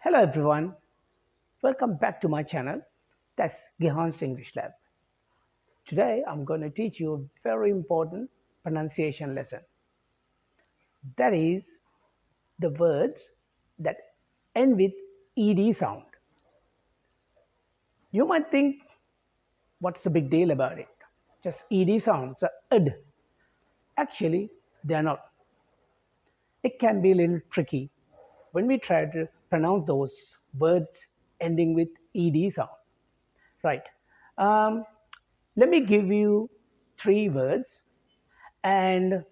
Hello everyone, welcome back to my channel. That's Gihan's English Lab. Today I'm going to teach you a very important pronunciation lesson. That is the words that end with ed sound. You might think, what's the big deal about it? Just ed sounds are ed. Actually, they are not. It can be a little tricky when we try to pronounce those words ending with ed sound. Right. Um, Let me give you three words and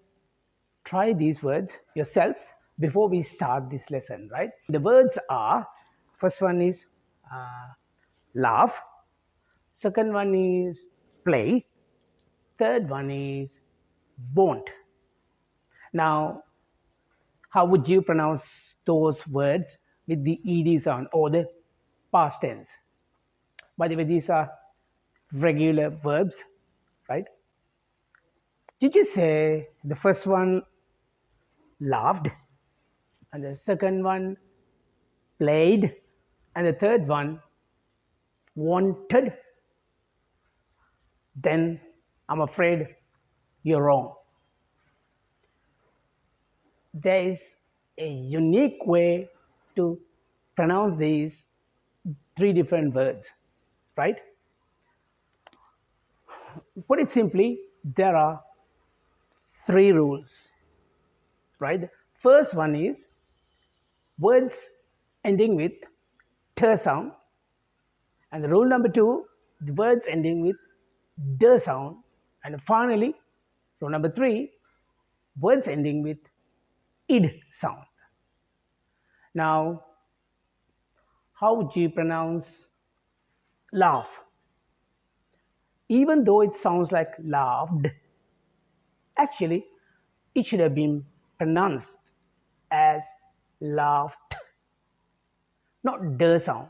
try these words yourself before we start this lesson, right? The words are, first one is laugh, second one is play, third one is won't. Now, how would you pronounce those words with the ed sound or the past tense? By the way, these are regular verbs, right? Did you say the first one laughed and the second one played and the third one wanted? Then I'm afraid you're wrong. There is a unique way to pronounce these three different words, right? Put it simply, there are three rules, right? The first one is words ending with t sound, and the rule number two, the words ending with d sound, and finally, rule number three, words ending with id sound. Now, how would you pronounce laugh? Even though it sounds like laughed, actually, it should have been pronounced as laughed, not d sound.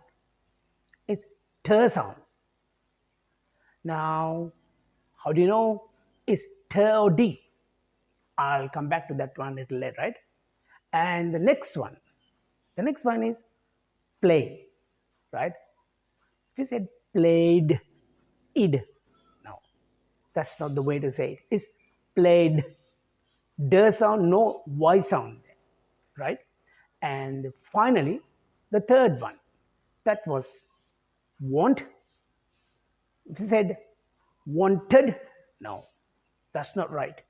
It's t sound. Now, how do you know it's t or d? I'll come back to that one a little later, right? And the next one is play, right? If you said played, id, no, that's not the way to say it. It's played, d sound, no y sound, right? And finally, the third one, that was want. If you said wanted, no, that's not right.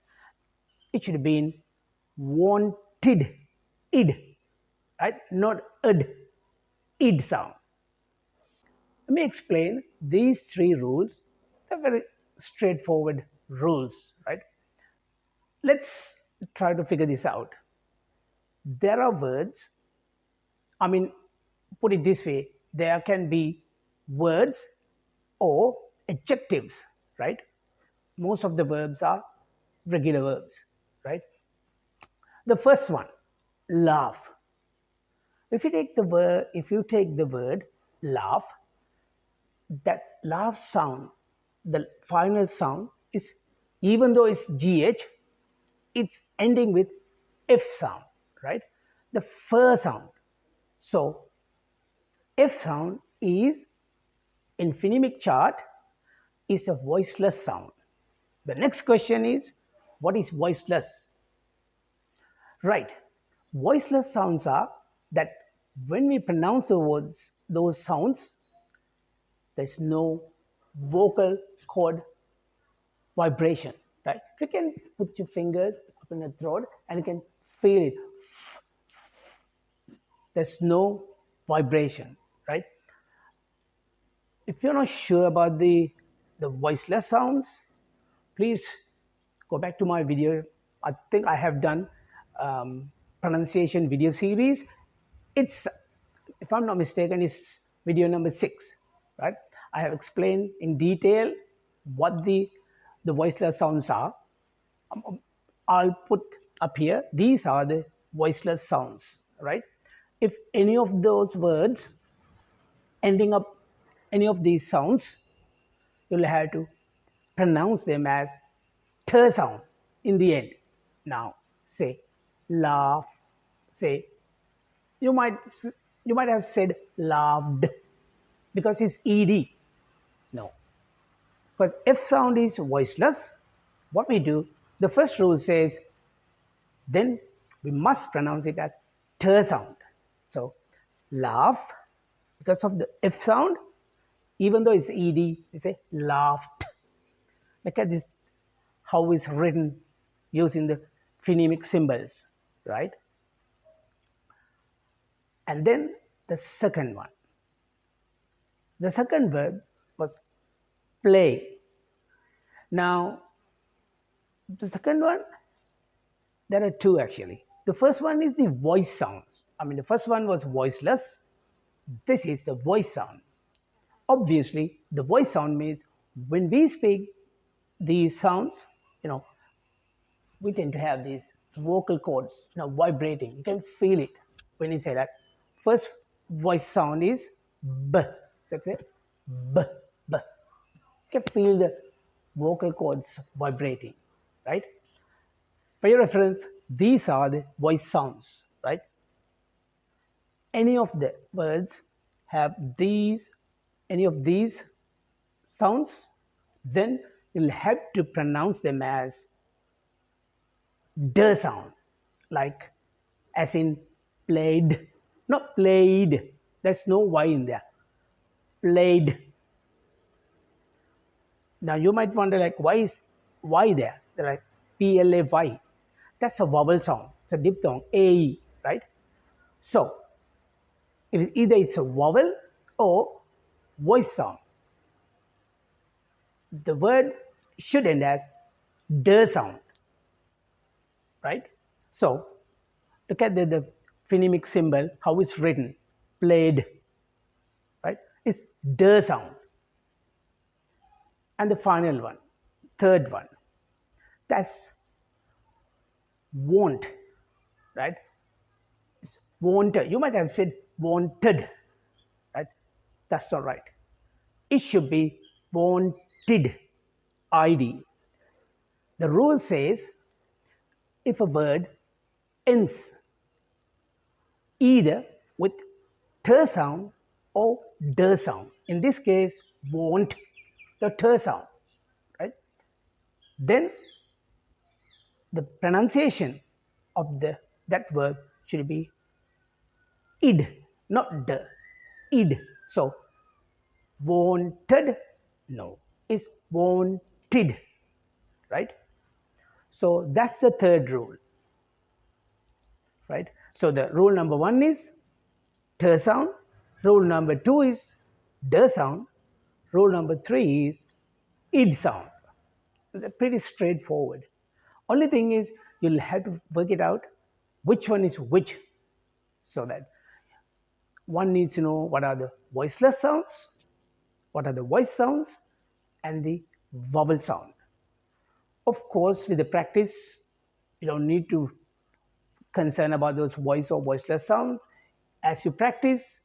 It should have been wanted, id, right? Not id sound. Let me explain these three rules. They're very straightforward rules, right? Let's try to figure this out. There are words, I mean, put it this way, there can be words or adjectives, right? Most of the verbs are regular verbs, right? The first one, laugh. If you take the word laugh, that laugh sound, the final sound is, even though it's gh, it's ending with f sound, right? The first sound. So f sound is, in phonemic chart, is a voiceless sound. The next question is, what is voiceless? Right. Voiceless sounds are that when we pronounce the words, those sounds, there's no vocal cord vibration. Right. You can put your fingers up in the throat and you can feel it. There's no vibration. Right. If you're not sure about the voiceless sounds, please go back to my video. I think I have done pronunciation video series. It's, if I'm not mistaken, it's video number 6, right? I have explained in detail what the voiceless sounds are. I'll put up here, these are the voiceless sounds, right? If any of those words ending up any of these sounds, you'll have to pronounce them as t sound in the end. Now, say laugh, say, you might You might have said laughed because it's ed. No, because F sound is voiceless. What we do, the first rule says, then we must pronounce it as t sound. So laugh, because of the F sound, even though it's ed, we say laughed. Look at this, how it's written using the phonemic symbols, right? And then the second one. The second verb was play. Now, the second one, there are two actually. The first one is the voice sounds. I mean, the first one was voiceless. This is the voice sound. Obviously, the voice sound means when we speak these sounds, we tend to have these vocal cords, vibrating. You can feel it when you say that. First voice sound is b. So say b, b. You can feel the vocal cords vibrating, right? For your reference, these are the voice sounds, right? Any of the words have any of these sounds, then you'll have to pronounce them as d sound, like as in played, not played. There's no y in there. Played. Now you might wonder, like, why is y there? They're like play. That's a vowel sound. It's a diphthong, a, right? So if either it's a vowel or voice sound, the word should end as d sound, right? So look at the phonemic symbol, how it's written, played, right? It's d sound. And the final one, third one, that's want, right? It's wanted. You might have said wanted, right? That's not right. It should be wanted, id. The rule says if a word ends either with t sound or d sound, in this case, want the t sound, right? Then the pronunciation of that verb should be id, not d, id. So wanted, no, it's wanted, right? So that's the third rule, right? So the rule number one is t sound, rule number two is d sound, rule number three is id sound. They're pretty straightforward. Only thing is you'll have to work it out which one is which, so that one needs to know what are the voiceless sounds, what are the voice sounds, and the vowel sound. Of course, with the practice, you don't need to concern about those voice or voiceless sounds. As you practice,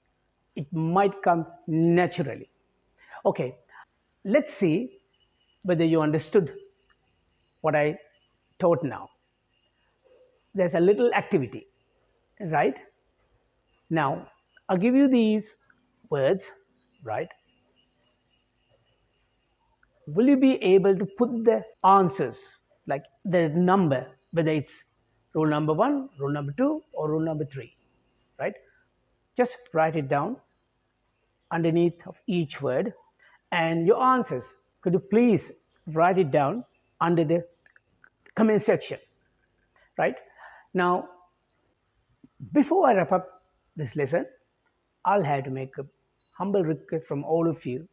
it might come naturally. Okay, let's see whether you understood what I taught now. There's a little activity, right? Now, I'll give you these words, right? Will you be able to put the answers, like the number, whether it's rule number one, rule number two, or rule number three, right? Just write it down underneath of each word, and your answers, could you please write it down under the comment section, right? Now, before I wrap up this lesson, I'll have to make a humble request from all of you.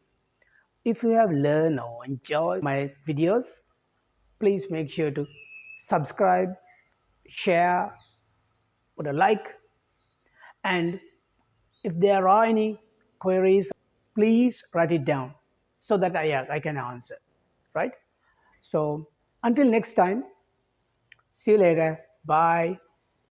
If you have learned or enjoyed my videos, please make sure to subscribe, share, put a like, and if there are any queries, please write it down so that I can answer, right? So until next time, see you later. Bye.